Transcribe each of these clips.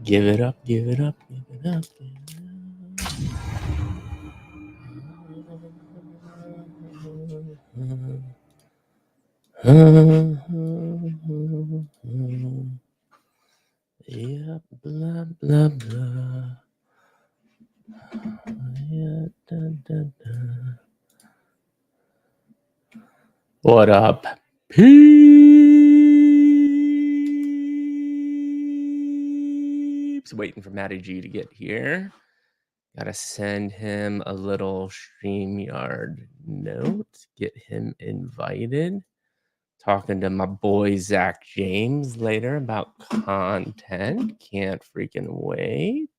Give it up, give it up, give it up, give it up. Yeah, blah, blah, blah. Yeah, da, da, da. What up, peeps? Waiting for Matty G to get here. Gotta send him a little StreamYard note, get him invited. Talking to my boy Zach James later about content. Can't freaking wait.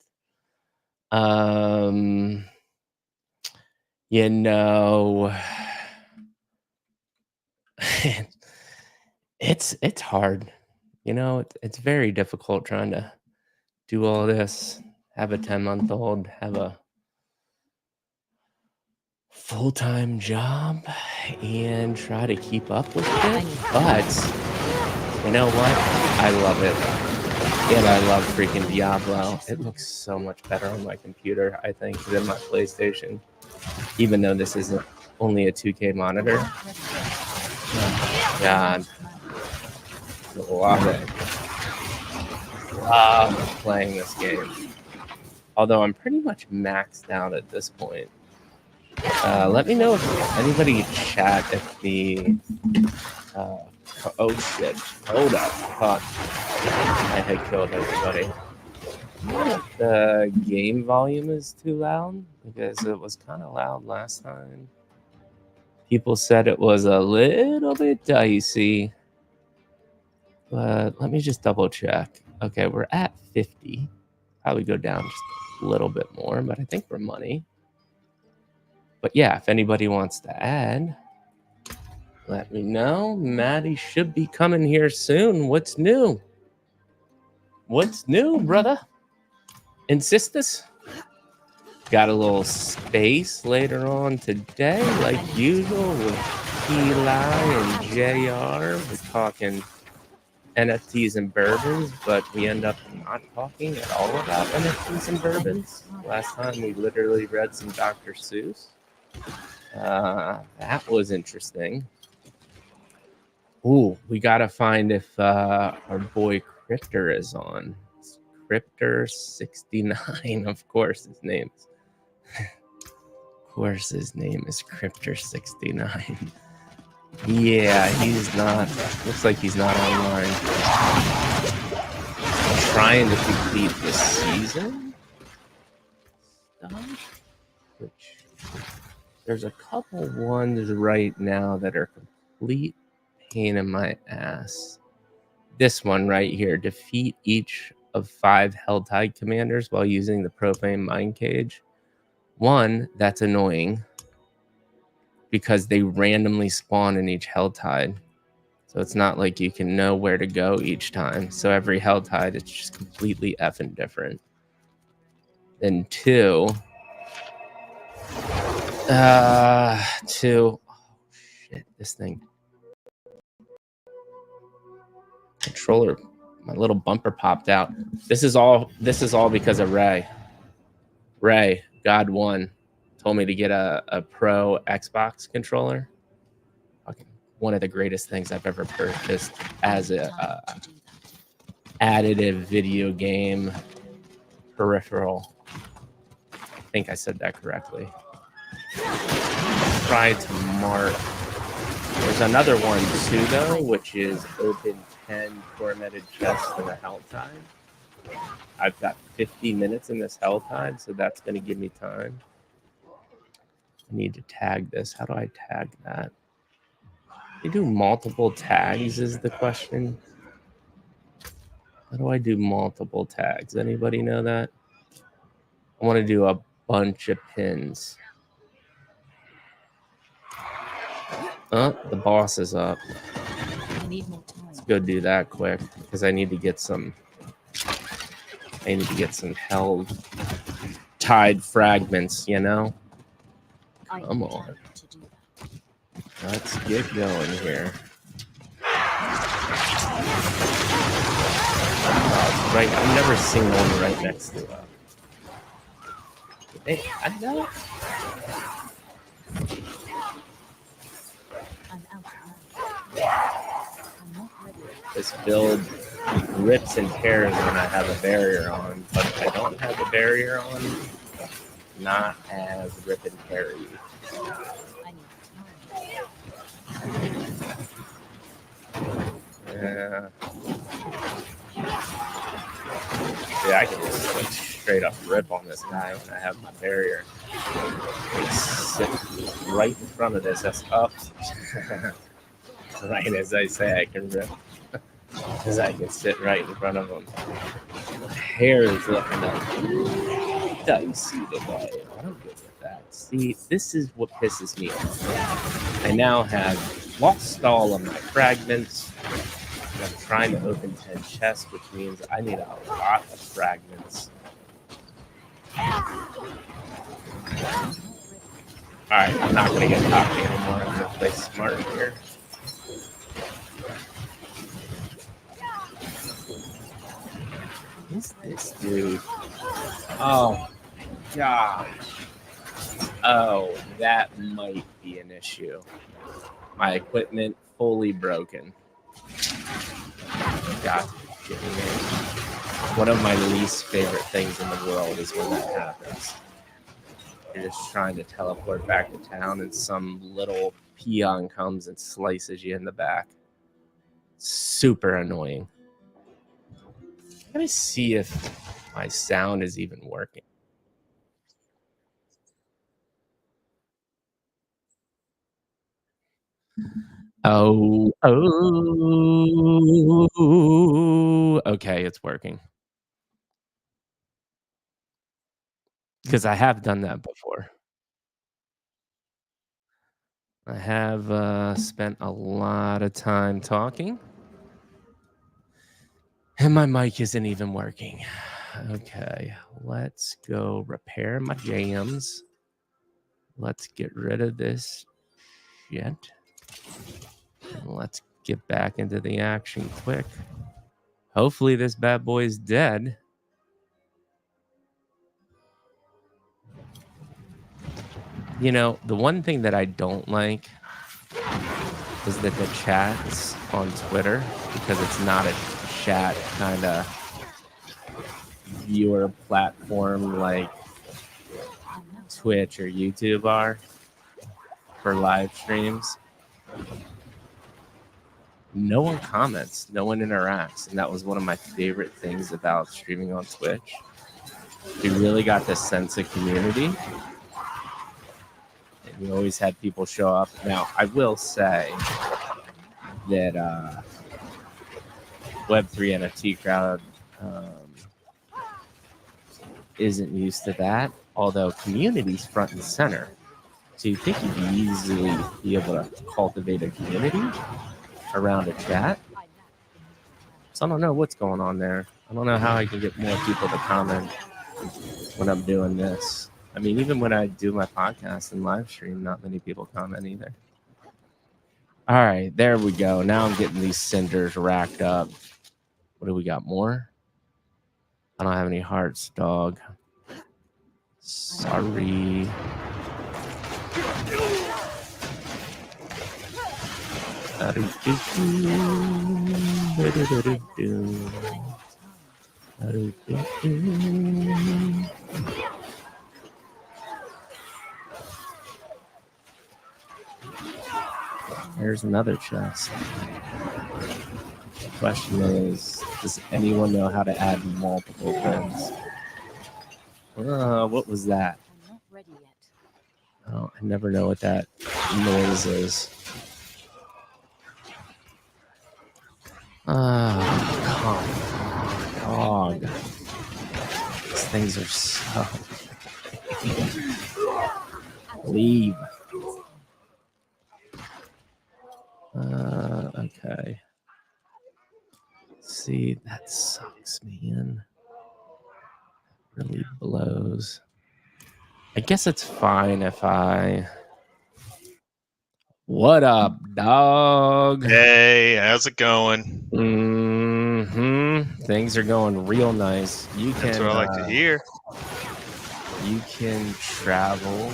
You know, it's hard. You know, it's very difficult trying to do all this, have a 10-month-old, have a full-time job, and try to keep up with it. But you know what? I love it. And I love freaking Diablo. It looks so much better on my computer, I think, than my PlayStation. Even though this isn't only a 2K monitor. Oh, God. Love it. Love playing this game. Although I'm pretty much maxed out at this point. Let me know if anybody chat if the... oh shit. Hold up. Fuck. I had killed everybody. If the game volume is too loud, because it was kind of loud last time. People said it was a little bit dicey. But let me just double check. Okay, we're at 50. Probably go down just a little bit more, but I think we're money. But yeah, if anybody wants to add, let me know. Maddie should be coming here soon. What's new? What's new, brother? And sisters? Got a little space later on today, like usual, with Eli and JR. We're talking NFTs and bourbons, but we end up not talking at all about NFTs and bourbons. Last time we literally read some Dr. Seuss. That was interesting. Ooh, we gotta find if our boy Cryptor is on. It's Cryptor69, of course his name is. Of course his name is Cryptor69. Yeah, he's not. Looks like he's not online. I'm trying to complete this season stuff, which there's a couple ones right now that are complete pain in my ass. This one right here: defeat each of 5 Helltide commanders while using the Profane Mind Cage. One, that's annoying, because they randomly spawn in each Helltide. So it's not like you can know where to go each time. So every Helltide, it's just completely effing different. Then 2. Oh, shit, this thing. Controller, my little bumper popped out. This is all because of Ray. Ray, God one, told me to get a pro Xbox controller. Fucking one of the greatest things I've ever purchased as a additive video game peripheral. I think I said that correctly. Try to mark. There's another one too, though, which is open 10 tormented chests in a Helltide. I've got 50 minutes in this Helltide, so that's going to give me time. I need to tag this. How do I tag that? You do multiple tags is the question. How do I do multiple tags? Anybody know that? I want to do a bunch of pins. Oh, the boss is up. Let's go do that quick, because I need to get some held tide fragments, you know? Come on. Let's get going here. right. I've never seen one right next to it. Hey, I know. This build rips and tears when I have a barrier on, but if I don't have a barrier on, not as rip and tear. Yeah. Yeah, I can just like straight up rip on this guy when I have my barrier. Sit right in front of this. That's up. Right as I say, I can rip. Because I can sit right in front of him. My hair is looking up dicey today. I'm good with that. See, this is what pisses me off. I now have lost all of my fragments. I'm trying to open 10 chests, which means I need a lot of fragments. Alright, I'm not going to get cocky anymore. I'm going to play smart here. Who's this dude? Oh, gosh. Oh, that might be an issue. My equipment fully broken. God, one of my least favorite things in the world is when that happens. You're just trying to teleport back to town and some little peon comes and slices you in the back. Super annoying. Let me see if my sound is even working. Oh, okay, it's working. Because I have done that before. I have spent a lot of time talking. And my mic isn't even working. Okay, let's go repair my jams. Let's get rid of this shit. And let's get back into the action quick. Hopefully this bad boy's dead. You know, the one thing that I don't like is that the chats on Twitter, because it's not a chat kind of viewer platform like Twitch or YouTube are for live streams. No one comments, no one interacts, and that was one of my favorite things about streaming on Twitch. You really got this sense of community, and you always had people show up. Now, I will say that Web3 NFT crowd isn't used to that, although community's front and center. So you think you'd easily be able to cultivate a community around a chat. So I don't know what's going on there. I don't know how I can get more people to comment when I'm doing this. I mean, even when I do my podcast and live stream, not many people comment either. All right, there we go. Now I'm getting these cinders racked up. What do we got? More? I don't have any hearts, dog. Sorry. There's another chest. The question is, does anyone know how to add multiple friends? What was that? I'm not ready yet. Oh, I never know what that noise is. Oh, dog. These things are so... Leave. Okay. See, that sucks, man. Really blows. I guess it's fine if I... What up, dog? Hey, how's it going? Things are going real nice. That's what I like to hear. You can travel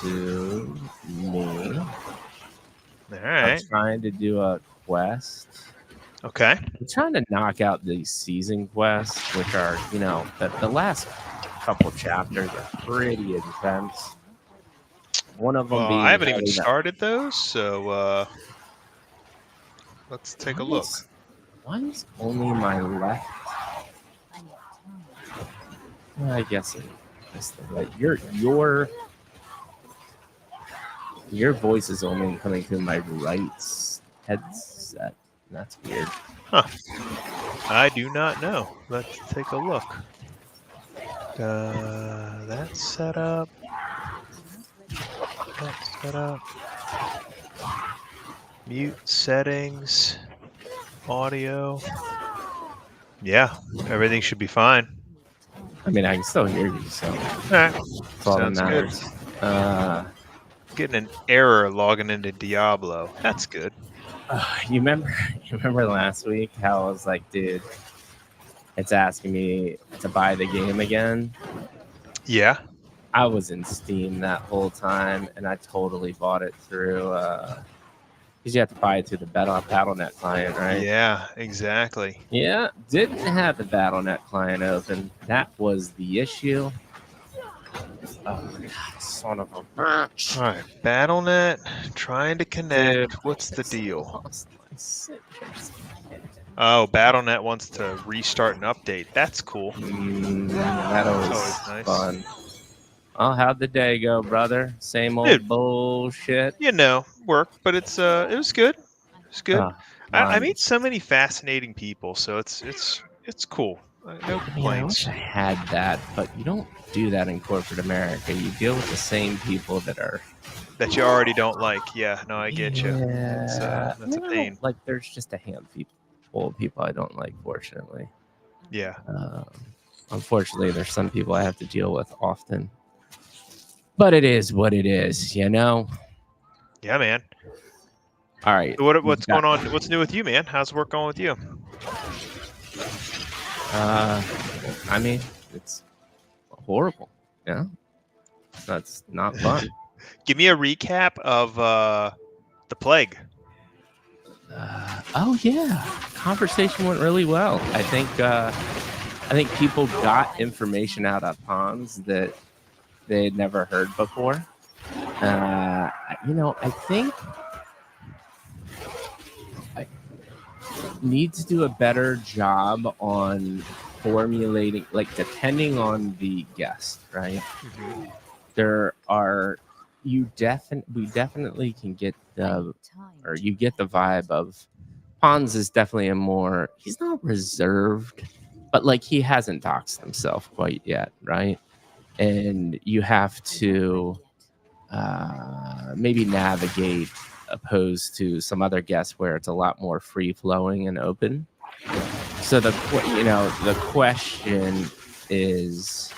to me. All I'm right. trying to do a quest. Okay. I'm trying to knock out these season quests, which are, the last couple chapters are pretty intense. One of them being I haven't even started those, so let's take a look. Why is only my left? Well, I guess it's the right. Your voice is only coming through my right headset. That's weird. Huh. I do not know. Let's take a look. That's set up. That's set up. Mute settings. Audio. Yeah, everything should be fine. I mean, I can still hear you, so all right. That's all that matters. Getting an error logging into Diablo. That's good. You remember last week how I was like, dude, it's asking me to buy the game again? Yeah. I was in Steam that whole time, and I totally bought it through, because you have to buy it through the Battle.net client, right? Yeah, exactly. Yeah, didn't have the Battle.net client open. That was the issue. Oh, God, son of a bitch. All right, Battle.net, trying to connect. Dude, what's the deal? Oh, Battle.net wants to restart and update. That's cool. That always nice. Fun. Oh, how'd the day go, brother? Same old bullshit. Work, but it was good. It's good. I meet so many fascinating people, so it's cool. No complaints. I had that, but you don't do that in corporate America. You deal with the same people that you already don't like. Yeah, no, I get you. Yeah, that's a pain. Like, there's just a handful of people I don't like, fortunately. Yeah. Unfortunately, there's some people I have to deal with often. But it is what it is, Yeah, man. All right. So what's going on? What's new with you, man? How's work going with you? I mean, it's horrible. Yeah. That's not fun. Give me a recap of the plague. Oh yeah, conversation went really well. I think people got information out of ponds that they had never heard before. I think I need to do a better job on formulating, like, depending on the guest, right? Mm-hmm. We definitely can get you get the vibe of Pons is definitely he's not reserved, but like he hasn't doxed himself quite yet, right? And you have to maybe navigate, opposed to some other guests where it's a lot more free flowing and open. So the question is,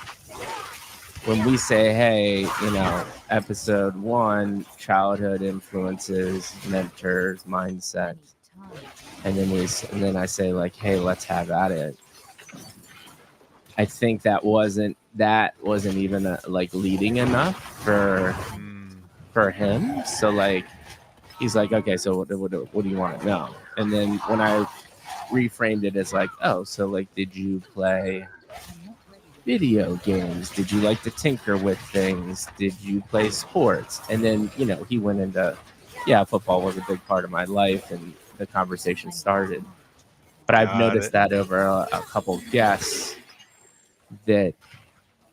when we say, hey, episode 1, childhood influences, mentors, mindset, and then I say, like, hey, let's have at it. I think that wasn't even leading enough for him. So like, he's like, okay, so what do you want to know? And then when I reframed it as like, oh, so like, did you play video games? Did you like to tinker with things? Did you play sports? And then, he went into, football was a big part of my life, and the conversation started. But I've noticed that over a couple of guests that,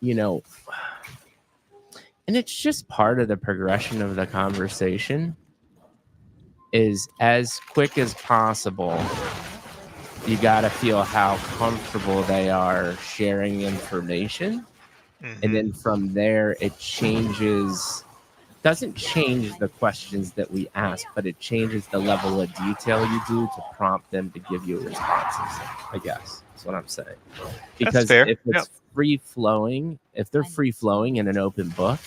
and it's just part of the progression of the conversation, is as quick as possible. You got to feel how comfortable they are sharing information. Mm-hmm. And then from there, it doesn't change the questions that we ask, but it changes the level of detail you do to prompt them to give you responses, I guess. That's what I'm saying. Because if it's free flowing, if they're free flowing in an open book,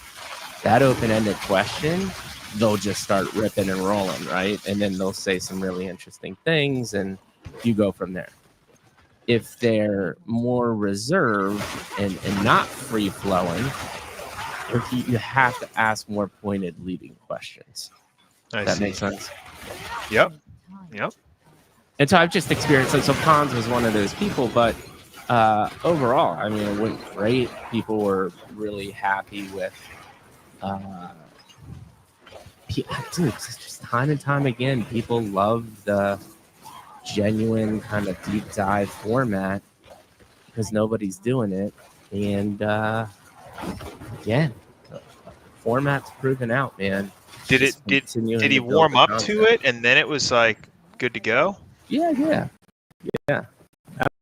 that open-ended question, they'll just start ripping and rolling, right? And then they'll say some really interesting things, and you go from there. if they're more reserved and not free flowing, you have to ask more pointed leading questions. That makes sense. Yep. And so I've just experienced it. So Pons was one of those people, but overall, I mean, it went great. People were really happy with, dude, just time and time again, people love the genuine kind of deep dive format because nobody's doing it. And yeah, the format's proven out, man. Did he warm up to it and then it was like good to go? Yeah,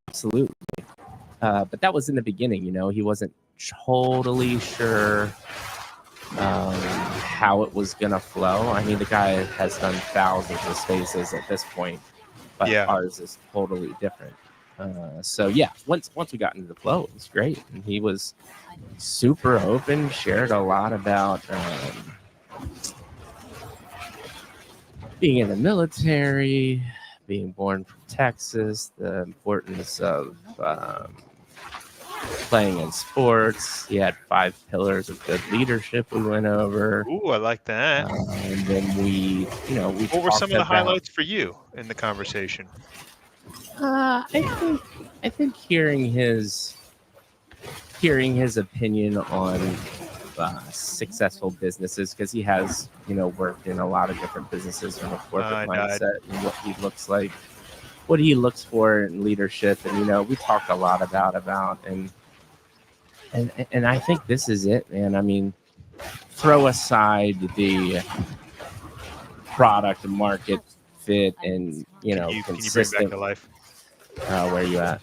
absolutely. But that was in the beginning, you know, he wasn't totally sure how it was gonna flow. I mean, the guy has done thousands of spaces at this point, but ours is totally different. So yeah, once we got into the flow, it was great, and he was super open, shared a lot about being in the military, being born from Texas, the importance of playing in sports. He had 5 pillars of good leadership we went over. Ooh, I like that. And then we what were some of the highlights for you in the conversation? I think hearing his opinion on successful businesses, because he has, you know, worked in a lot of different businesses from a corporate mindset and what he looks like, what he looks for in leadership. And, you know, we talked a lot about and I think this is it, man. I mean, throw aside the product and market fit and, you know, consistent. Can you bring back to life? Where are you at?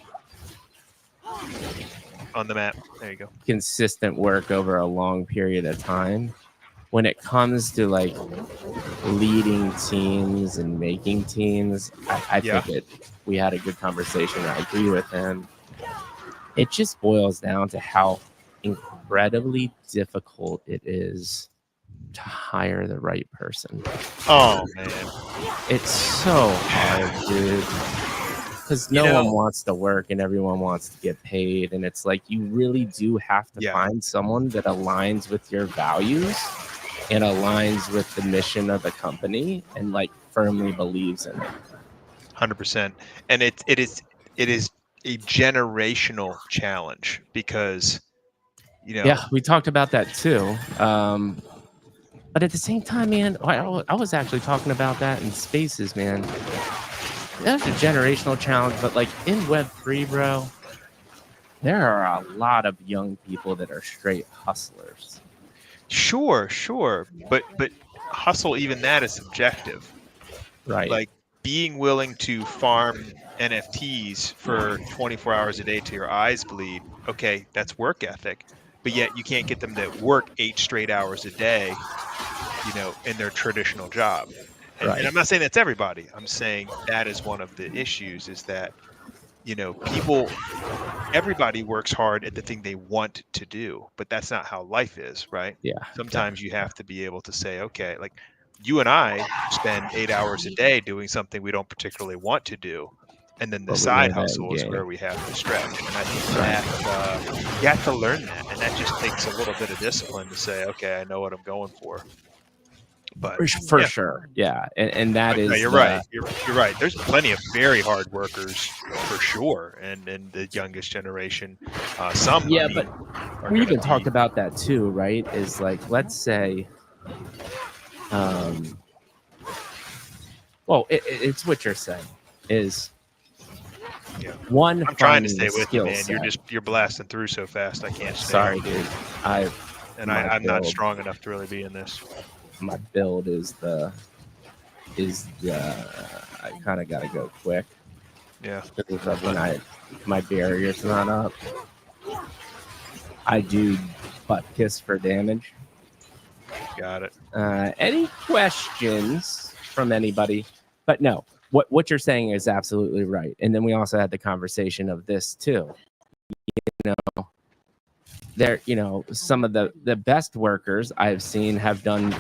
On the map. There you go. Consistent work over a long period of time. When it comes to like leading teams and making teams, I think we had a good conversation. I agree with him. It just boils down to how incredibly difficult it is to hire the right person. Oh man, it's so hard, dude. Because no one wants to work and everyone wants to get paid. And it's like, you really do have to find someone that aligns with your values and aligns with the mission of the company and like firmly believes in it. 100%. And it is a generational challenge because, you know. Yeah, we talked about that too. But at the same time, man, I was actually talking about that in spaces, man. That's a generational challenge, but like in Web3, bro, there are a lot of young people that are straight hustlers. Sure. But hustle, even that is subjective. Right. Like being willing to farm NFTs for 24 hours a day till your eyes bleed. Okay, that's work ethic. But yet you can't get them to work 8 straight hours a day, you know, in their traditional job. And, and I'm not saying that's everybody. I'm saying that is one of the issues is that, you know, everybody works hard at the thing they want to do, but that's not how life is, right? Yeah. Sometimes you have to be able to say, okay, like you and I spend 8 hours a day doing something we don't particularly want to do. And then the side hustle is where we have to stretch. And I think that you have to learn that. And that just takes a little bit of discipline to say, okay, I know what I'm going for. But for sure, yeah, and that is you're right. You're right. There's plenty of very hard workers for sure, and the youngest generation, some. Yeah, but we even talked about that too, right? Is like, let's say, well, it's what you're saying is. Yeah. One. I'm trying to stay with you, man. You're blasting through so fast. I can't stay. Sorry, dude. I'm not strong enough to really be in this. My build is I kind of got to go quick. Yeah. Because when my barrier's not up, I do butt kiss for damage. Got it. Any questions from anybody? But no, what you're saying is absolutely right. And then we also had the conversation of this too. You know, there, you know, some of the best workers I've seen have done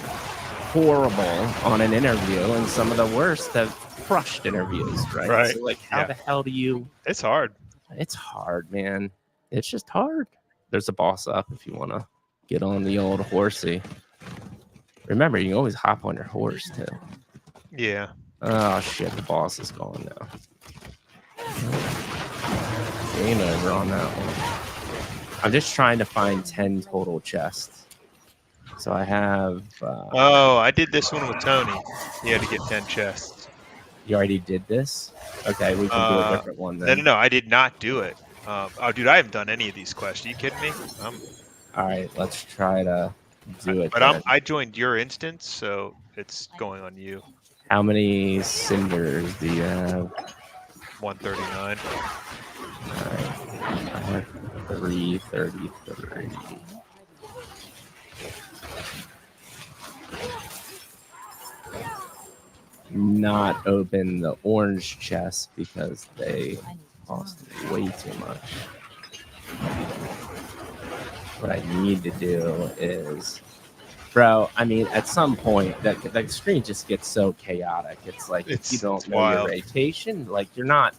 horrible on an interview, and some of the worst have crushed interviews, right? So like, how the hell do you? It's hard. It's hard, man. It's just hard. There's a boss up if you want to get on the old horsey. Remember, you can always hop on your horse too. Yeah. Oh shit, the boss is gone now. Game over on that one. I'm just trying to find 10 total chests. So I have... oh, I did this one with Tony. He had to get 10 chests. You already did this? Okay, we can do a different one then. No, I did not do it. Oh, dude, I haven't done any of these quests. Are you kidding me? All right, let's try to do it. But I joined your instance, so it's going on you. How many cinders do you have? 139. All right, I have 333. Not open the orange chest because they cost way too much. What I need to do is, bro, I mean, at some point, that screen just gets so chaotic. It's like if you don't know your rotation, like you're not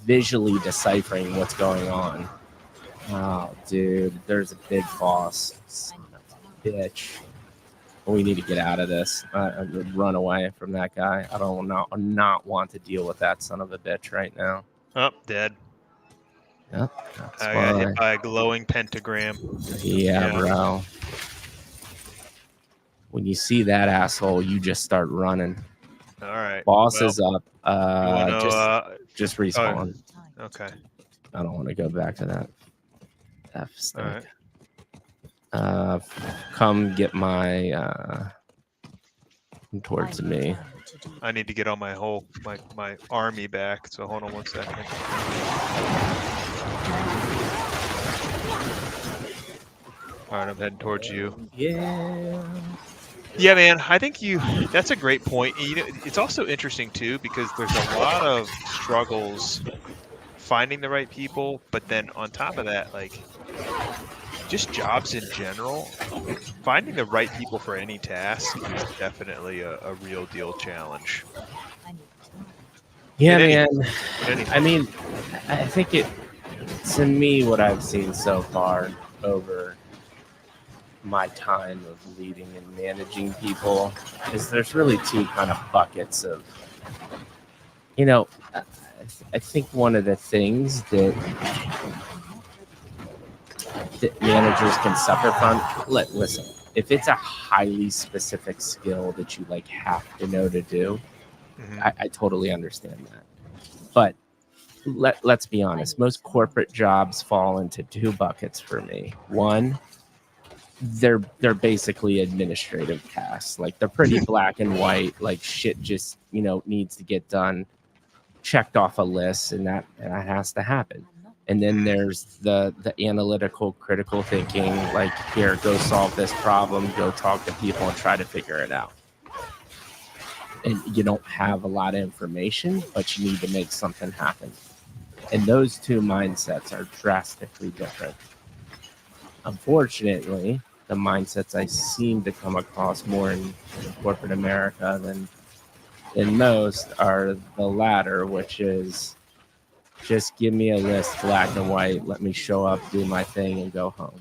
visually deciphering what's going on. Oh, dude, there's a big boss. Son of a bitch. We need to get out of this. Run away from that guy. I don't not want to deal with that son of a bitch right now. Oh, dead. Yep. I got hit by a glowing pentagram. Yeah, bro. When you see that asshole, you just start running. All right. Boss is up. Just respawn. Oh, okay. I don't want to go back to that. F stick. All right. Come get my towards me. I need to get all my my army back. So hold on one second. All right, I'm heading towards you. Yeah. Yeah, man. I think that's a great point. You know, it's also interesting too because there's a lot of struggles finding the right people, but then on top of that, like just jobs in general, finding the right people for any task is definitely a real deal challenge. Yeah, man. I mean, I think to me, what I've seen so far over my time of leading and managing people is there's really two kind of buckets of, you know, I think one of the things that managers can suffer from, listen, if it's a highly specific skill that you like have to know to do, I totally understand that. But let's be honest, most corporate jobs fall into two buckets for me. One, they're basically administrative tasks. Like they're pretty black and white, like shit just, needs to get done, checked off a list, and that has to happen. And then there's the analytical, critical thinking, like, here, go solve this problem, go talk to people and try to figure it out. And you don't have a lot of information, but you need to make something happen. And those two mindsets are drastically different. Unfortunately, the mindsets I seem to come across more in corporate America than most are the latter, which is just give me a list, black and white, let me show up, do my thing, and go home.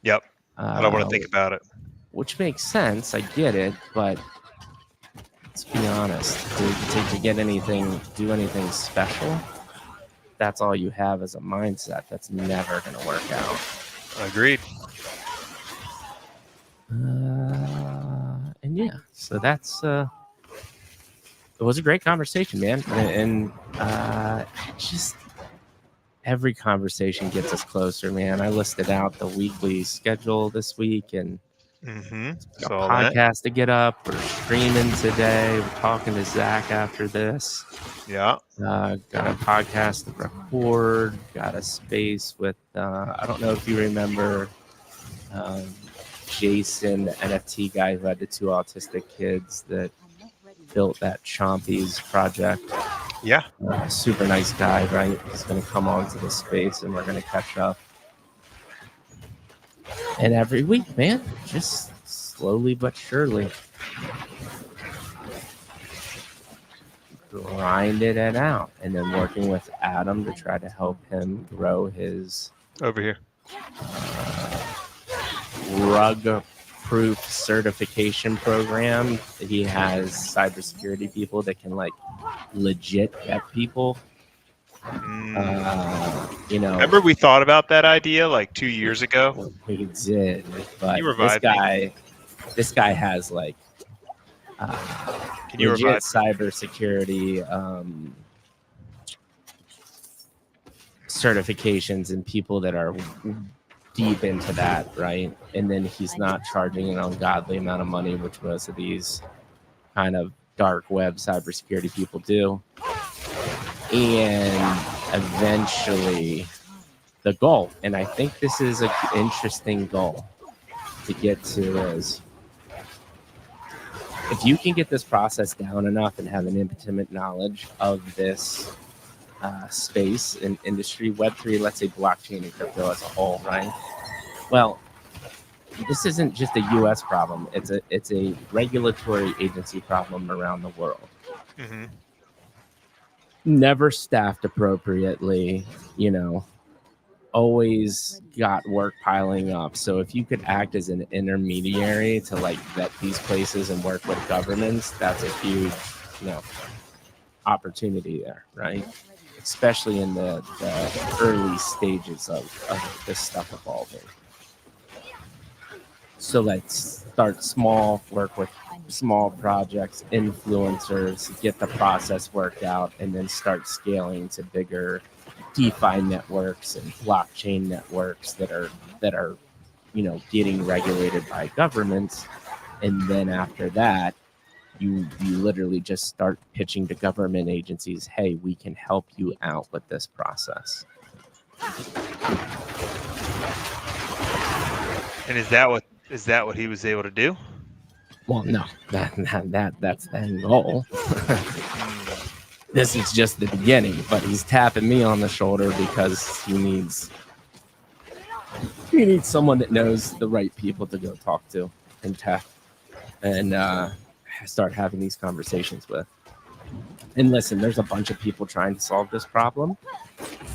Yep. I don't want to think about it. Which makes sense. I get it, but let's be honest. To get anything, do anything special, that's all you have as a mindset. That's never going to work out. Agreed. And yeah, so that's it was a great conversation, man. And just every conversation gets us closer, man. I listed out the weekly schedule this week and got a podcast to get up. We're streaming today. We're talking to Zach after this. Yeah. Got a podcast to record. Got a space with, I don't know if you remember Jason, the NFT guy who had the two autistic kids that built that Chompies project. Yeah. Super nice guy, right? He's going to come onto the space and we're going to catch up. And every week, man, just slowly but surely. grinded it out, and then working with Adam to try to help him grow his Over here. rug proof certification program. He has cybersecurity people that can like legit vet people. You know, Remember we thought about that idea like 2 years ago? we did, but you revive me? this guy has like Can you legit revive? cybersecurity certifications and people that are deep into that, right? And then he's not charging an ungodly amount of money, which most of these kind of dark web cybersecurity people do. And eventually the goal, and I think this is an interesting goal to get to, is if you can get this process down enough and have an intimate knowledge of this space and industry, Web3, let's say blockchain and crypto as a whole, right? Well, this isn't just a U.S. problem. It's a regulatory agency problem around the world. Mm-hmm. Never staffed appropriately, you know, always got work piling up. So if you could act as an intermediary to like vet these places and work with governments, that's a huge, you know, opportunity there, right? Especially in the early stages of this stuff evolving. So let's start small, work with small projects, influencers, get the process worked out, and then start scaling to bigger DeFi networks and blockchain networks that are, you know, getting regulated by governments. And then after that, you literally just start pitching to government agencies, hey, we can help you out with this process. And is that what he was able to do? Well, no, that's the end goal. This is just the beginning, but he's tapping me on the shoulder because he needs someone that knows the right people to go talk to in tech and start having these conversations with. And listen, there's a bunch of people trying to solve this problem.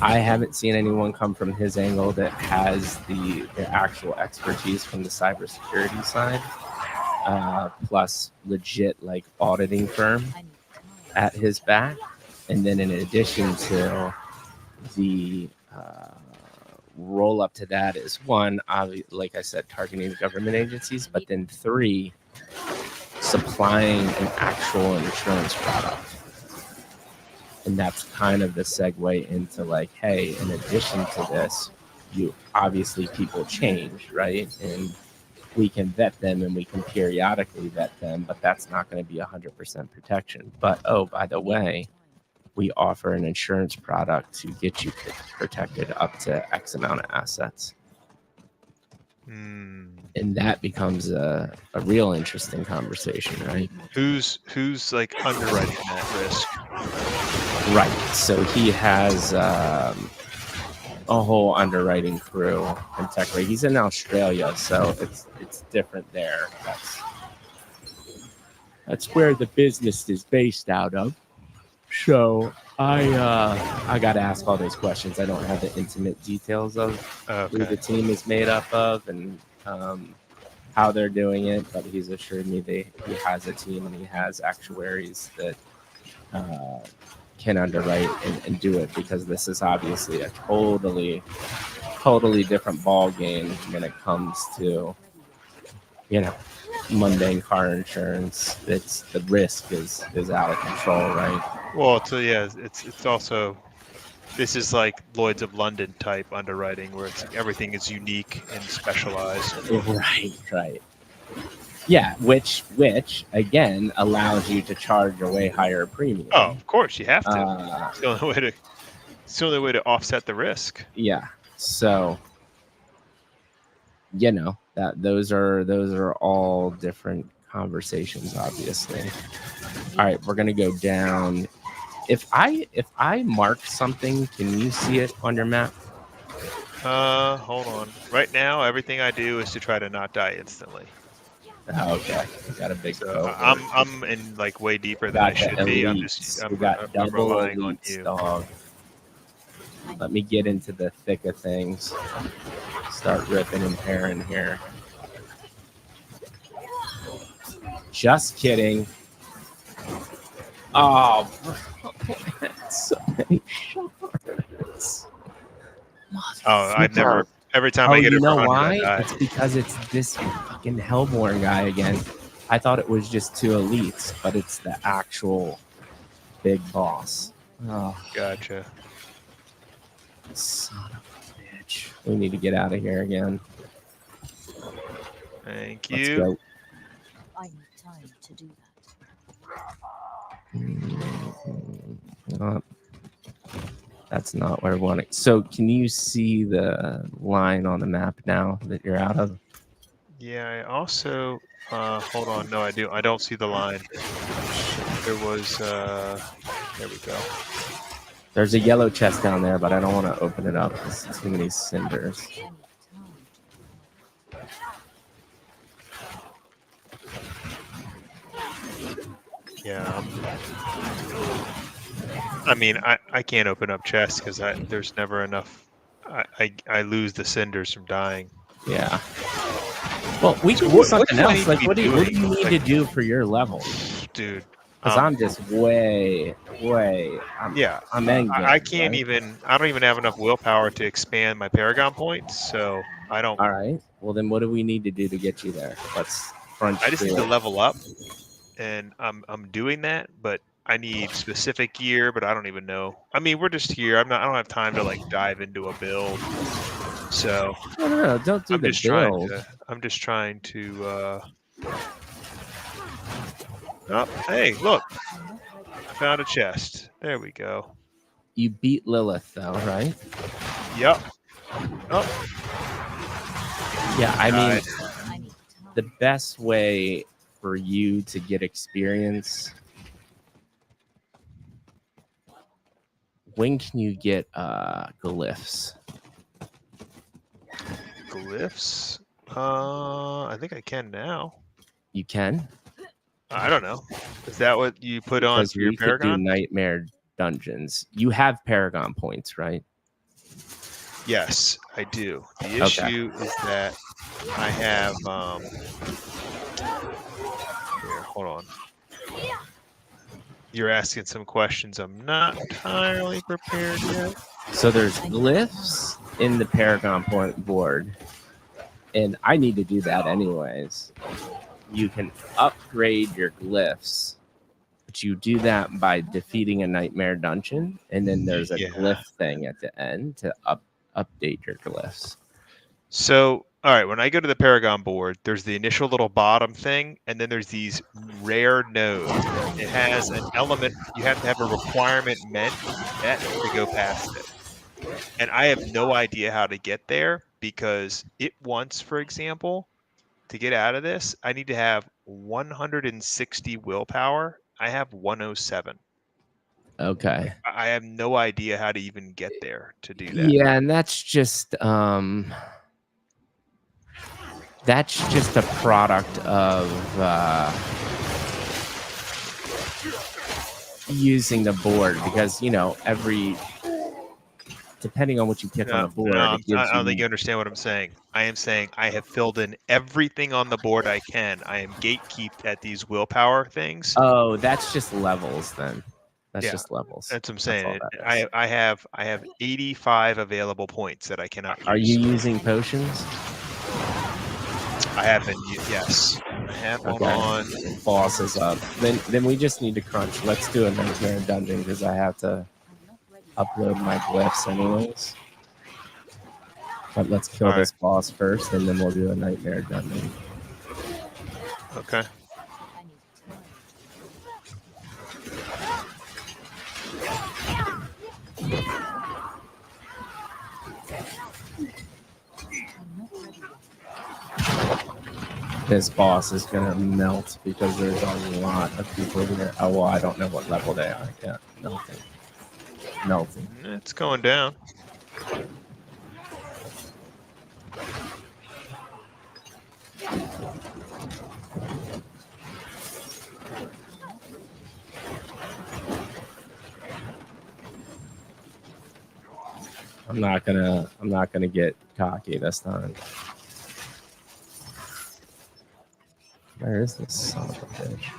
I haven't seen anyone come from his angle that has the actual expertise from the cybersecurity side, plus legit like auditing firm at his back. And then in addition to the roll up to that is one, like I said, targeting government agencies, but then three, supplying an actual insurance product. And that's kind of the segue into like, hey, in addition to this, you obviously people change, right? And we can vet them and we can periodically vet them, but that's not going to be 100% protection. But oh, by the way, we offer an insurance product to get you protected up to X amount of assets. And that becomes a real interesting conversation, right? Who's like underwriting that risk? Right. So he has a whole underwriting crew in tech. Right? He's in Australia, so it's different there. That's where the business is based out of. So I got to ask all those questions. I don't have the intimate details of who the team is made up of and how they're doing it, but he's assured me he has a team and he has actuaries that can underwrite and do it, because this is obviously a totally different ball game when it comes to, you know, mundane car insurance. It's the risk is out of control, right? Well, so yeah, it's also, this is like Lloyd's of London type underwriting where it's like everything is unique and specialized. Right. Yeah, which again allows you to charge a way higher premium. Oh, of course you have to. It's the only way to offset the risk. Yeah. So, you know, that those are all different conversations, obviously. All right, we're gonna go down. If I mark something, can you see it on your map? Hold on. Right now, everything I do is to try to not die instantly. Oh, okay. We got a big So cohort. I'm in like way deeper We than I got the should be. elites. We I'm got double relying on elites, you. dog. Let me get into the thick of things. Start ripping and tearing here. Just kidding. Oh, bro. So many shards. Oh, I'd never. Every time Oh, I get you over know 100, I why? die. It's because it's this fucking Hellborn guy again. I thought it was just 2 elites, but it's the actual big boss. Oh, Gotcha. son of a bitch. We need to get out of here again. Thank Let's you. go. I need time to do that. Oh, that's not where I want it. So, can you see the line on the map now that you're out of? Yeah, I also hold on. No, I do. I don't see the line. There was there we go. There's a yellow chest down there, but I don't want to open it up. There's too many cinders. I need time. Yeah. I mean, I can't open up chests because there's never enough. I lose the cinders from dying. Yeah. Well, we can do What something do I else. need to Like, be what do you doing? need Like, to do for your level? dude. Because I'm just way. Yeah. I'm endgame. I can't right? even. I don't even have enough willpower to expand my Paragon points. So I don't. All right. Well, then what do we need to do to get you there? Let's front. I just need through to it. level up, and I'm doing that. But I need specific gear. But I don't even know. I mean, we're just here. I don't have time to like dive into a build. So No. Don't do I'm the just trying build. to. I'm just trying to. Oh, hey, look! I'm not ready. I found a chest. There we go. You beat Lilith, though, right? Yep. Oh, Yeah. I mean, died. I need time. the best way for you to get experience. When can you get glyphs? Glyphs. I think I can now. You can, I don't know. Is that what you put on because for your we could do Paragon? nightmare dungeons. You have Paragon points, right? Yes, I do. The Okay. issue is that I have here, hold on. You're asking some questions I'm not entirely prepared yet. So there's glyphs in the Paragon point board, and I need to do that anyways. You can upgrade your glyphs, but you do that by defeating a nightmare dungeon, and then there's a Yeah. glyph thing at the end to update your glyphs. So, all right, when I go to the Paragon board, there's the initial little bottom thing, and then there's these rare nodes. It has an element, you have to have a requirement met to go past it. And I have no idea how to get there because it wants, for example, to get out of this, I need to have 160 willpower. I have 107. Okay. I have no idea how to even get there to do that. Yeah, and that's just a product of using the board, because depending on what you pick on the board, No, it gives I don't think you. you understand what I'm saying. I am saying I have filled in everything on the board I can. I am gatekeeped at these willpower things. Oh, that's just levels then. That's Yeah, just levels. That's what I'm all saying. that is. I have 85 available points that I cannot use. Are you using potions? I have been. Yes, I have one Okay. on. Boss is up. Then we just need to crunch. Let's do a nightmare dungeon because I have to I'm not ready. upload my glyphs anyways. But let's kill All this boss first, and then we'll do a nightmare dungeon. Okay. I need time. I'm not ready yet. This boss is gonna melt because there's a lot of people here. Oh well, I don't know what level they are. Yeah, melting. It's going down. I'm not gonna get cocky this time. Where is this son of a bitch?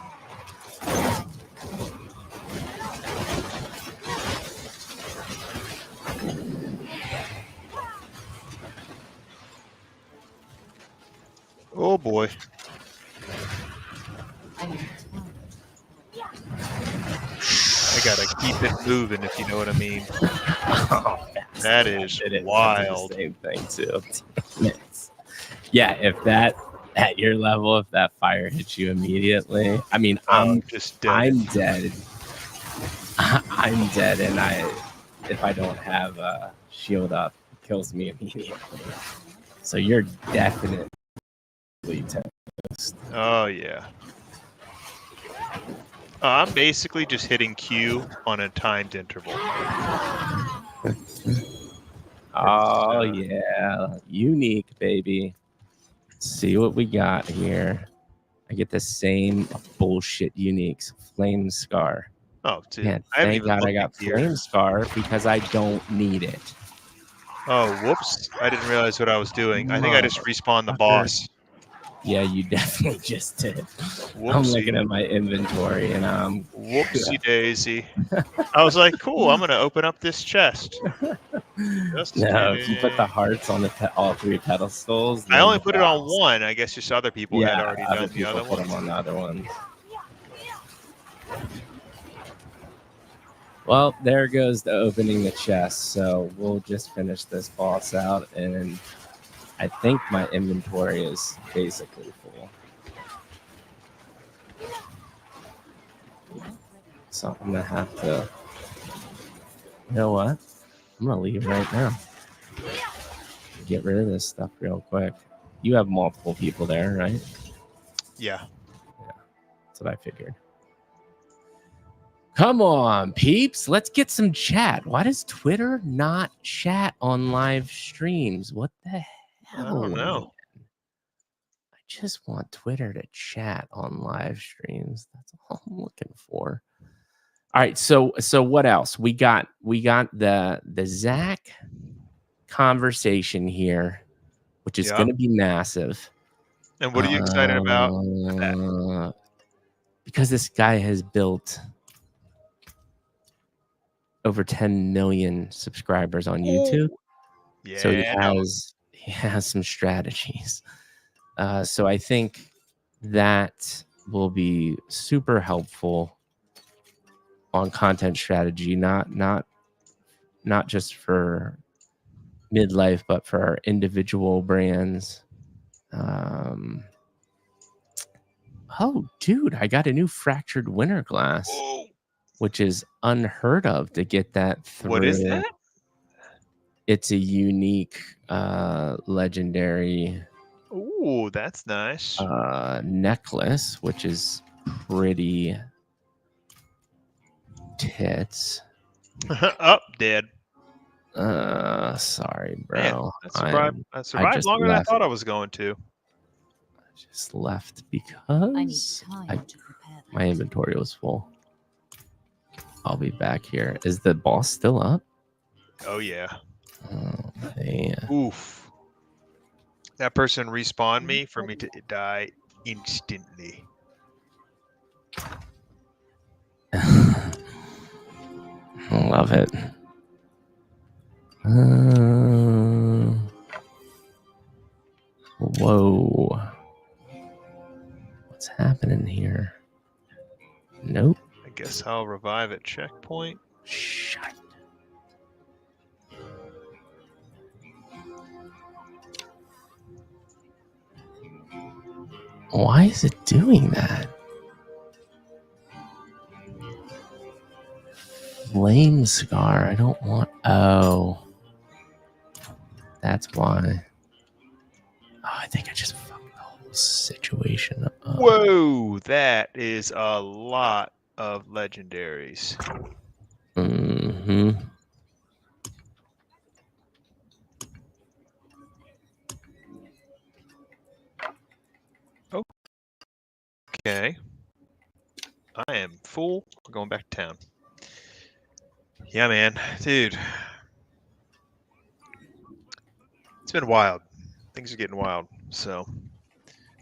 Oh boy. I need time. I gotta keep it moving, if you know what I mean. Oh, That is I did wild. the same thing too. Yeah, if that at your level, if that fire hits you immediately, I mean, Oh, just dead. I'm dead. I'm dead, and if I don't have a shield up, it kills me immediately. So you're definitely toast. Oh yeah. I'm basically just hitting Q on a timed interval. Oh yeah, unique baby. Let's see what we got here. I get the same bullshit uniques. Flame Scar. Oh, dude. Man, I haven't thank even God I looked got at gear. Flame Scar because I don't need it. Oh, whoops. I didn't realize what I was doing. I think I just respawned the Motherfucker. boss. Yeah, you definitely just did. I'm Whoopsie. looking at my inventory and I'm Whoopsie daisy. I was like, cool, I'm going to open up this chest. Just no, if you put the kidding. hearts on all three pedestals, I then only the put it on boss. one. I guess just other people had already other done the people other put ones. them on the other ones. Well, there goes the opening the chest. So we'll just finish this boss out, and I think my inventory is basically full. So I'm gonna have to. You know what? I'm gonna leave right now. Get rid of this stuff real quick. You have multiple people there, right? Yeah. That's what I figured. Come on, peeps. Let's get some chat. Why does Twitter not chat on live streams? What the hell? I don't know. Man? I just want Twitter to chat on live streams. That's all I'm looking for. All right, so what else? We got the Zach conversation here, which is going to be massive. And what are you excited about that? Because this guy has built over 10 million subscribers on YouTube. Yeah. So he has some strategies. So I think that will be super helpful on content strategy, not just for midlife, but for our individual brands. Oh, dude, I got a new fractured winter glass, which is unheard of to get that through. What is that? It's a unique, legendary. Ooh, that's nice. Necklace, which is pretty tits. Up, dead. Sorry, bro. Man, I survived longer than I thought I was going to. I just left because my inventory was full. I'll be back here. Is the boss still up? Oh yeah. Oh man. Oof. That person respawned me for me to die instantly. Love it. Whoa. What's happening here? Nope. I guess I'll revive at checkpoint. Shit. Why is it doing that? Flame Scar. I don't want. Oh. That's why. Oh, I think I just fucked the whole situation up. Whoa, that is a lot of legendaries. Mm-hmm. Okay. I am full. We're going back to town. Yeah, man. Dude. It's been wild. Things are getting wild. So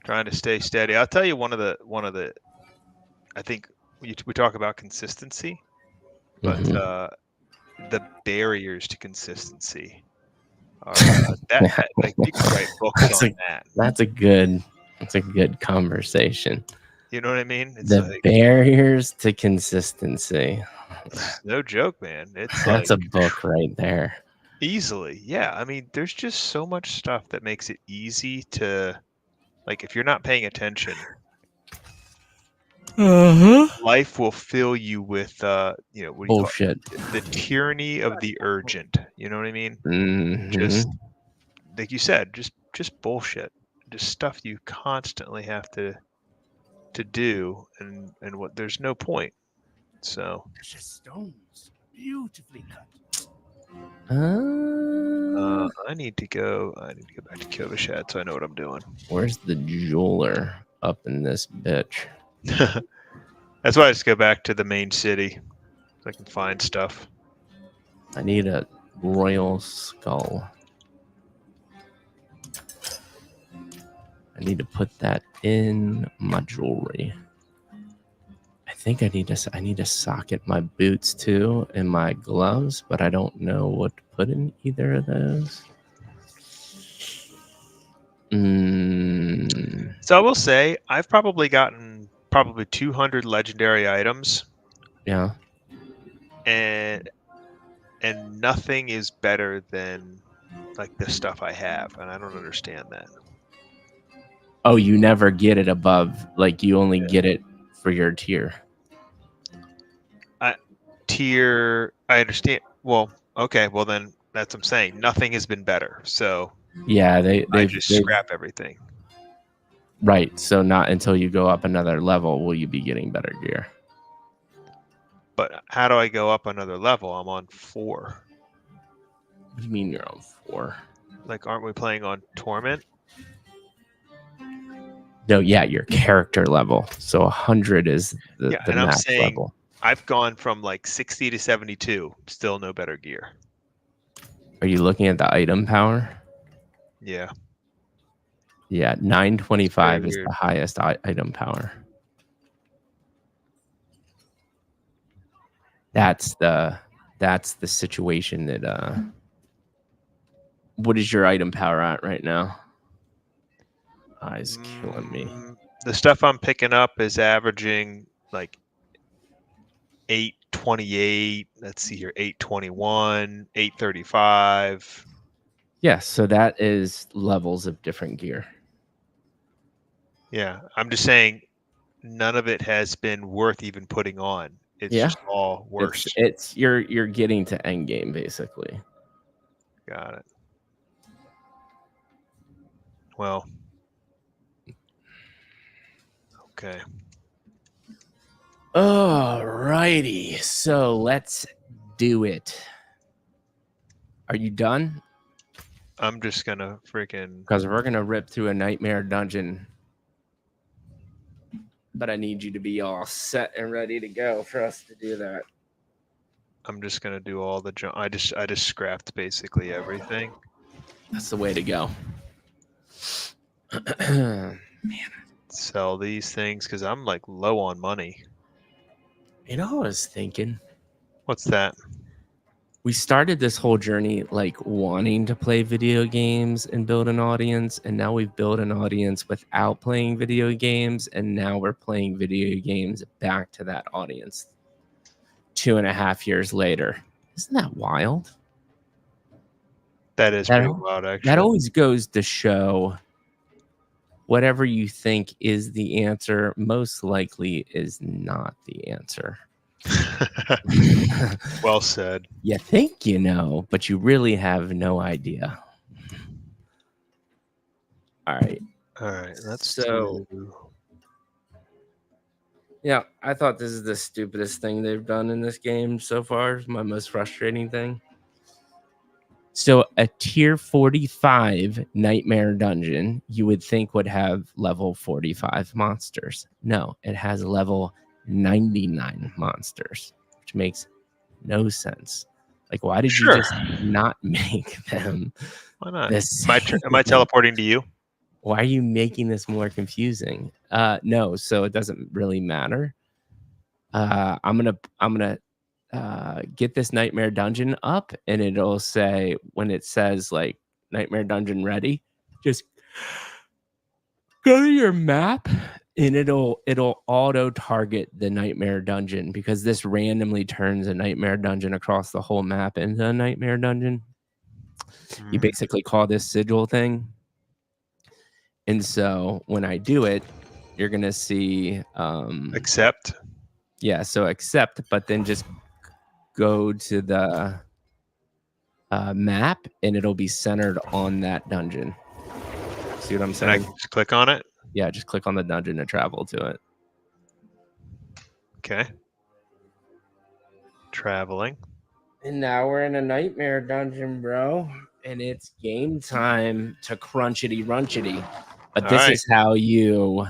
trying to stay steady. I'll tell you one of the I think we talk about consistency, but Mhm. the barriers to consistency are that like you could write books That's on a that. that's a good conversation. You know what I mean? It's The like barriers to consistency. it's no joke, man. It's That's like a book right there. easily. Yeah. I mean, there's just so much stuff that makes it easy to like if you're not paying attention, Uh-huh. life will fill you with what do you call Bullshit. it? The tyranny of the urgent. You know what I mean? Just Mhm. like you said, just bullshit. Just stuff you constantly have to do and what there's no point. So Precious stones, beautifully cut. I need to go back to Kovashad so I know what I'm doing. Where's the jeweler up in this bitch? That's why I just go back to the main city so I can find stuff. I need a royal skull. I need to put that in my jewelry. I think I need to socket my boots too and my gloves, but I don't know what to put in either of those. So I will say I've probably gotten 200 legendary items Yeah. and nothing is better than like the stuff I have and I don't understand that. Oh, you never get it above, like you only get it for your tier. I understand. Well, okay, well then that's what I'm saying. Nothing has been better. So Yeah, I they've just scrap everything. right. So not until you go up another level will you be getting better gear. But how do I go up another level? I'm on 4. What do you mean you're on 4? Like, aren't we playing on Torment? No, yeah, your character level. So 100 is the And I'm max saying level. I've gone from like 60 to 72, still no better gear. Are you looking at the item power? Yeah. Yeah, 925 Very is weird. the highest item power. That's the situation that what is your item power at right now? Eyes killing me. The stuff I'm picking up is averaging like 828. Let's see here, 821, 835. Yeah, so that is levels of different gear. Yeah, I'm just saying none of it has been worth even putting on. It's Yeah. just all worse. It's you're getting to end game basically. Got it. Well, okay. Alrighty, so let's do it. Are you done? I'm just gonna freaking. Because we're gonna rip through a nightmare dungeon. But I need you to be all set and ready to go for us to do that. I'm just gonna do all the junk. I just scrapped basically everything. That's the way to go. Man, Sell these things because I'm like low on money. you know, I was thinking. What's that? We started this whole journey like wanting to play video games and build an audience, and now we've built an audience without playing video games, and now we're playing video games back to that audience 2.5 years later. Isn't that wild? That is pretty wild, actually. That always goes to show whatever you think is the answer most likely is not the answer. Well said. You think you know, but you really have no idea. All right. Let's So, do. yeah, I thought this is the stupidest thing they've done in this game so far. It's my most frustrating thing. So a tier 45 nightmare dungeon, you would think would have level 45 monsters. No, it has level 99 monsters, which makes no sense. Like, why did you Sure. just not make them Why not? the Am I same? teleporting to you? Why are you making this more confusing? No, so it doesn't really matter. I'm gonna get this nightmare dungeon up, and it'll say when it says like nightmare dungeon ready, just go to your map, and it'll auto target the nightmare dungeon because this randomly turns a nightmare dungeon across the whole map into a nightmare dungeon. You basically call this sigil thing. And so when I do it, you're gonna see Accept. yeah, so accept, but then just go to the map and it'll be centered on that dungeon. See what I'm And I saying? can just click on it. Yeah, just click on the dungeon to travel to it. Okay. Traveling. And now we're in a nightmare dungeon, bro. And it's game time to crunchity runchity. But All this right. is how you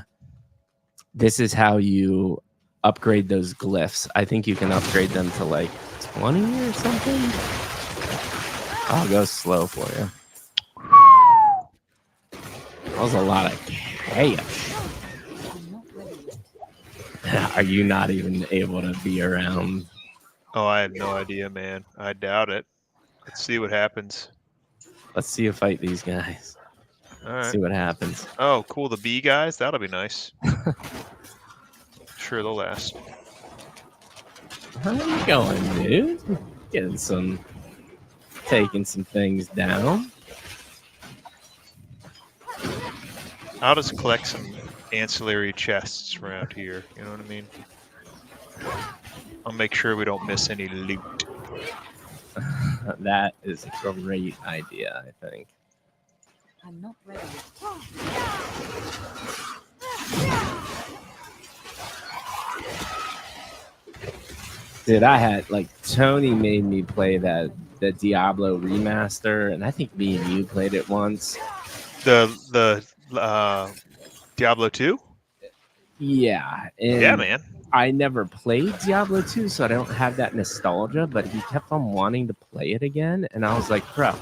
upgrade those glyphs. I think you can upgrade them to like 20 or something. I'll go slow for you. That was a lot of chaos. I'm not ready yet. Are you not even able to be around? Oh, I have no idea, man. I doubt it. Let's see what happens. Let's see you fight these guys. All right. See what happens. Oh, cool. The bee guys. That'll be nice. Sure, they'll last. How you going, dude? Taking some things down. I'll just collect some ancillary chests around here. You know what I mean? I'll make sure we don't miss any loot. That is a great idea, I think. I'm not ready yet. Dude, I had like Tony made me play the Diablo remaster, and I think me and you played it once. The Diablo 2? Yeah, and Yeah, man. I never played Diablo 2, so I don't have that nostalgia, but he kept on wanting to play it again, and I was like, bro,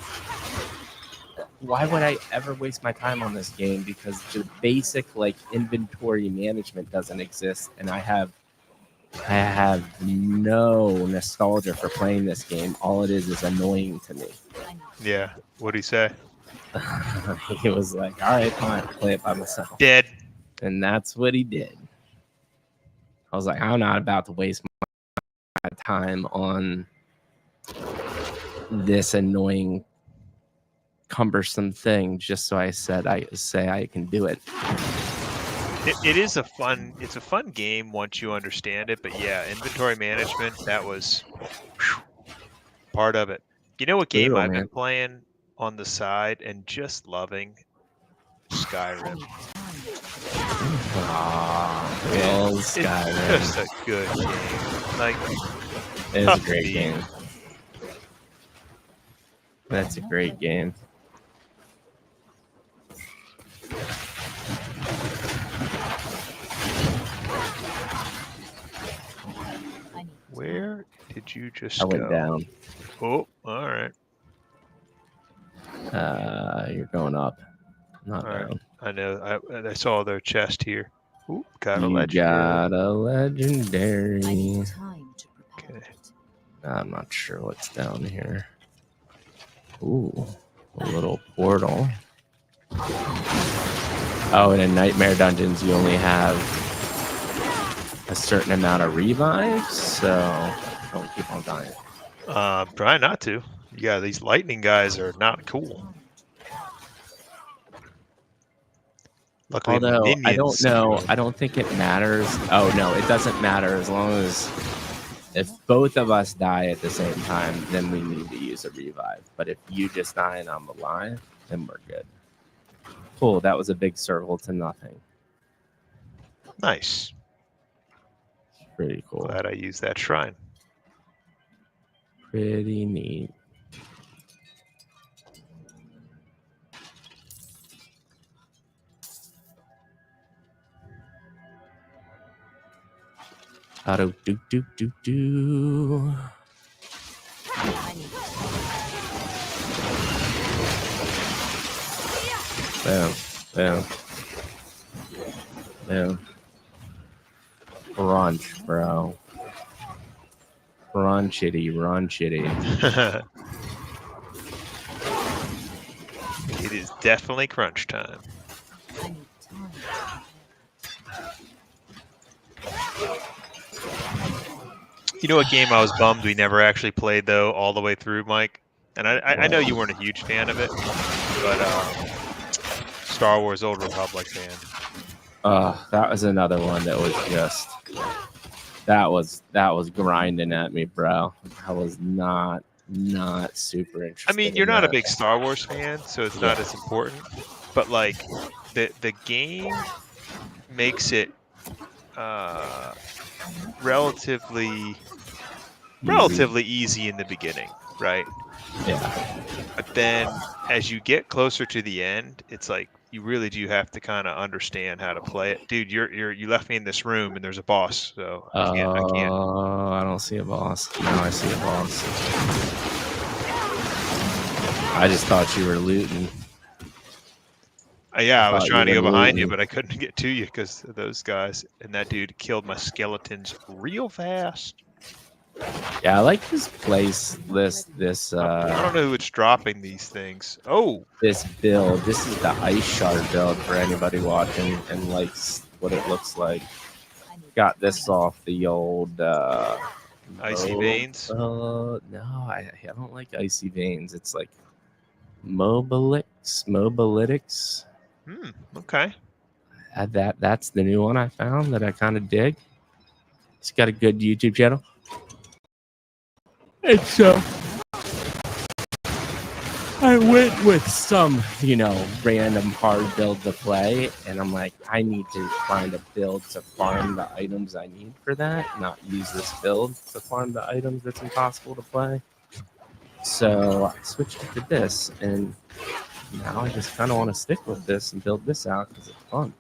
why would I ever waste my time on this game? Because the basic like inventory management doesn't exist, and I have no nostalgia for playing this game. All it is annoying to me. I need Yeah. What'd he say? He was like, all right, fine, I'll play it by myself. Dead. And that's what he did. I was like, I'm not about to waste my time on this annoying, cumbersome thing just so I say I can do it. It is a fun game once you understand it, but yeah, inventory management, that was part of it. You know what game Brutal, I've man. been playing on the side and just loving? Skyrim. Ah, Man, well, it's Skyrim. just a good game. Like, It's a tough great beat. game. That's a great game. I need Where did you just I went go? down. Oh, all right. You're going up, not All right. down. I know. I saw their chest here. Ooh, got a You legendary. got a I legendary. need time to prepare Okay. it. I'm not sure what's down here. Ooh, a little portal. Oh, and in Nightmare Dungeons, you only have a certain amount of revives, so don't keep on dying. Try not to. Yeah, these lightning guys are not cool. Luckily, my Although I don't minions know, do. I don't think it matters. Oh no, it doesn't matter as long as if both of us die at the same time, then we need to use a revive. But if you just die and I'm alive, then we're good. Cool, that was a big circle to nothing. Nice. Pretty cool. Glad I used that shrine. Pretty neat. Auto do do do do. I need Boom. Boom. Crunch, bro. Crunchity. It is definitely crunch time. I need time to You know what game I was bummed we never actually played though, all the way through, Mike? And I know you weren't a huge fan of it, but Star Wars Old Republic, man. That was another one that was just that was grinding at me, bro. I was not super interested. I mean, you're not a that. big Star Wars fan, so it's not as important. But like, the game makes it relatively easy in the beginning, right? Yeah. But then as you get closer to the end, it's like you really do have to kind of understand how to play it. Dude, you left me in this room and there's a boss, so I can't. I don't see a boss. Now I see a boss. I just thought you were looting. Yeah, I was thought trying to you go were behind you, looting. but I couldn't get to you because of those guys. And that dude killed my skeletons real fast. Yeah, I like this place. This I don't know who it's dropping these things. Oh, this build. This is the ice shard build for anybody watching and likes what it looks like. Got this off the old Icy Veins. No, I don't like icy veins. It's like Mobilitics. Okay. That's the new one I found that I kind of dig. It's got a good YouTube channel. And so I went with some, random hard build to play, and I'm like, I need to find a build to farm the items I need for that, not use this build to farm the items that's impossible to play. So I switched it to this, and now I just kind of want to stick with this and build this out because it's fun.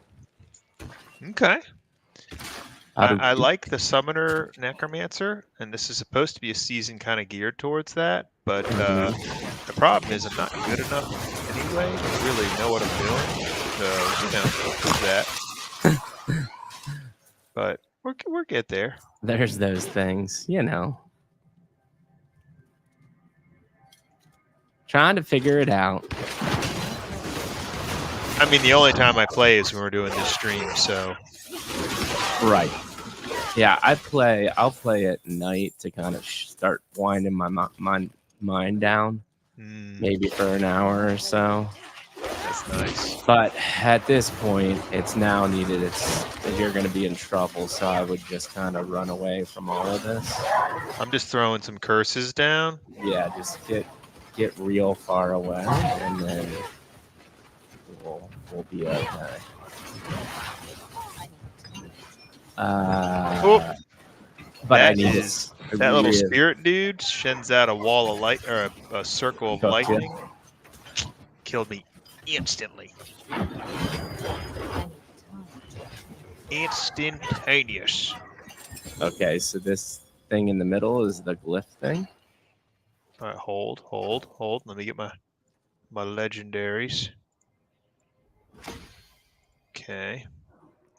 Okay. I like the Summoner Necromancer, and this is supposed to be a season kind of geared towards that, but the problem is I'm not good enough anyway to really know what I'm doing. So, that. But we're get there. There's those things, Trying to figure it out. I mean, the only time I play is when we're doing this stream, so. Right. Yeah, I'll play at night to kind of start winding my mind down, maybe for an hour or so. That's nice. But at this point, it's now needed. You're going to be in trouble, so I would just kind of run away from all of this. I'm just throwing some curses down. Yeah, just get real far away, and then we'll be okay. But that I need that little spirit dude sends out a wall of light or a circle of lightning. Killed me instantly. Instantaneous. Okay, so this thing in the middle is the glyph thing. All right, hold. Let me get my legendaries. Okay.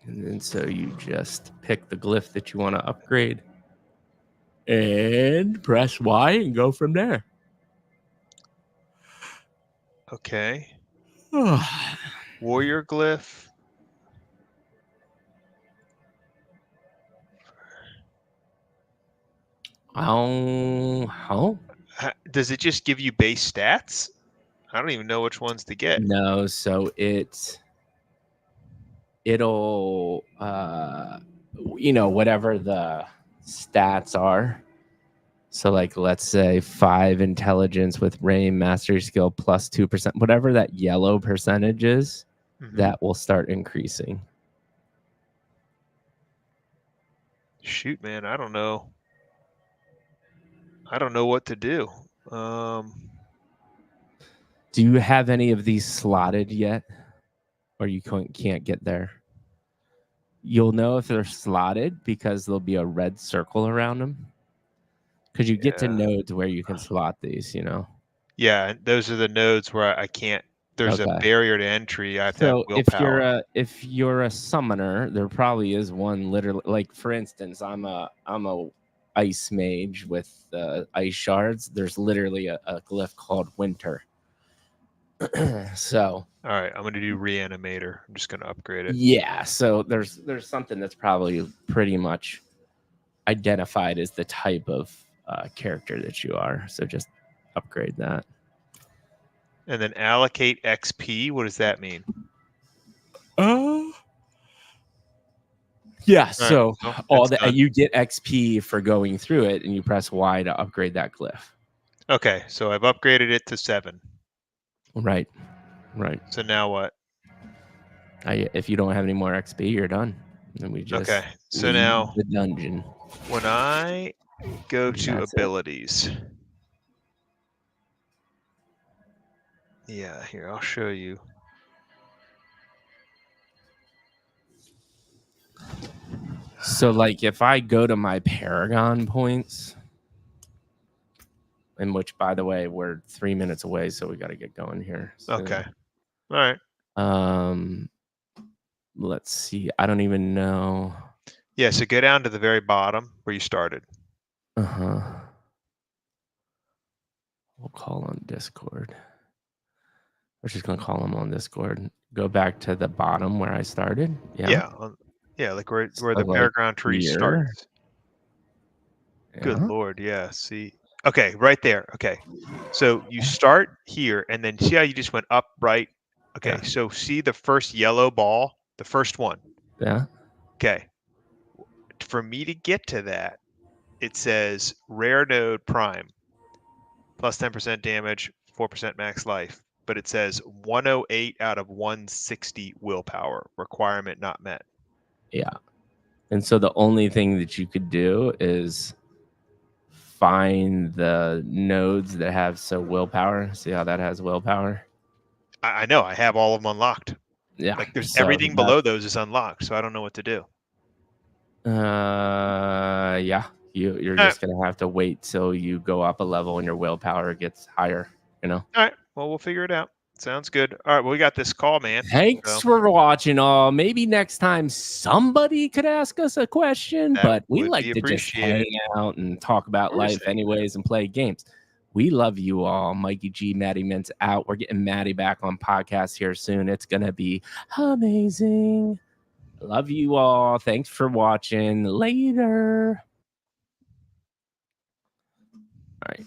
And then so you just pick the glyph that you want to upgrade and press Y and go from there. Okay. Warrior glyph. Oh. Does it just give you base stats? I don't even know which ones to get. No, so it'll whatever the stats are. So like let's say 5 intelligence with rain mastery skill plus 2%, whatever that yellow percentage is, that will start increasing. Shoot, man, I don't know. I don't know what to do. Do you have any of these slotted yet? Or you can't get there? You'll know if they're slotted because there'll be a red circle around them. because you get to Yeah. nodes where you can slot these. Yeah, and those are the nodes where I can't. There's a Okay. barrier to entry. I have to have So willpower. if you're a summoner, there probably is one literally. Like for instance, I'm a ice mage with ice shards. There's literally a glyph called Winter. So All right, I'm gonna do reanimator. I'm just gonna upgrade it. yeah, so there's something that's probably pretty much identified as the type of character that you are. So just upgrade that. And then allocate XP. What does that mean? Yeah, All so right, well, all that's done. you get XP for going through it, and you press Y to upgrade that glyph. Okay, so I've upgraded it to 7. Right. So now what? If you don't have any more XP, you're done. Then we just Okay, so leave now the dungeon. when I go And to that's it. abilities, yeah, here I'll show you. So, like, if I go to my Paragon points, in which, by the way, we're 3 minutes away, so we got to get going here. So, Okay, all right. Let's see. I don't even know. Yeah, so go down to the very bottom where you started. We'll call on Discord. We're just gonna call them on Discord. Go back to the bottom where I started. Yeah. Yeah, like where So, the like, Paragon tree here. starts. Good Yeah. Lord, yeah. See, okay, right there. Okay, so you start here, and then see how you just went up, right? Okay, Yeah. so see the first yellow ball, the first one. Yeah. Okay, for me to get to that, it says rare node prime, plus 10% damage, 4% max life, but it says 108 out of 160 willpower, requirement not met. Yeah. And so the only thing that you could do is find the nodes that have willpower. See how that has willpower? I know I have all of them unlocked. Yeah. Like there's So everything below those is unlocked, so I don't know what to do. Yeah. You're All just gonna have to wait till you go up a level and your willpower gets higher. All right. Well, we'll figure it out. Sounds good. All right. Well, we got this call, man. Thanks So for watching all. Maybe next time somebody could ask us a question, that but we would like be to just hang appreciated. out and talk about Of course, life hang out. anyways and play games. We love you all. Mikey G, Maddie Mintz out. We're getting Maddie back on podcast here soon. It's going to be amazing. Love you all. Thanks for watching. Later. All right.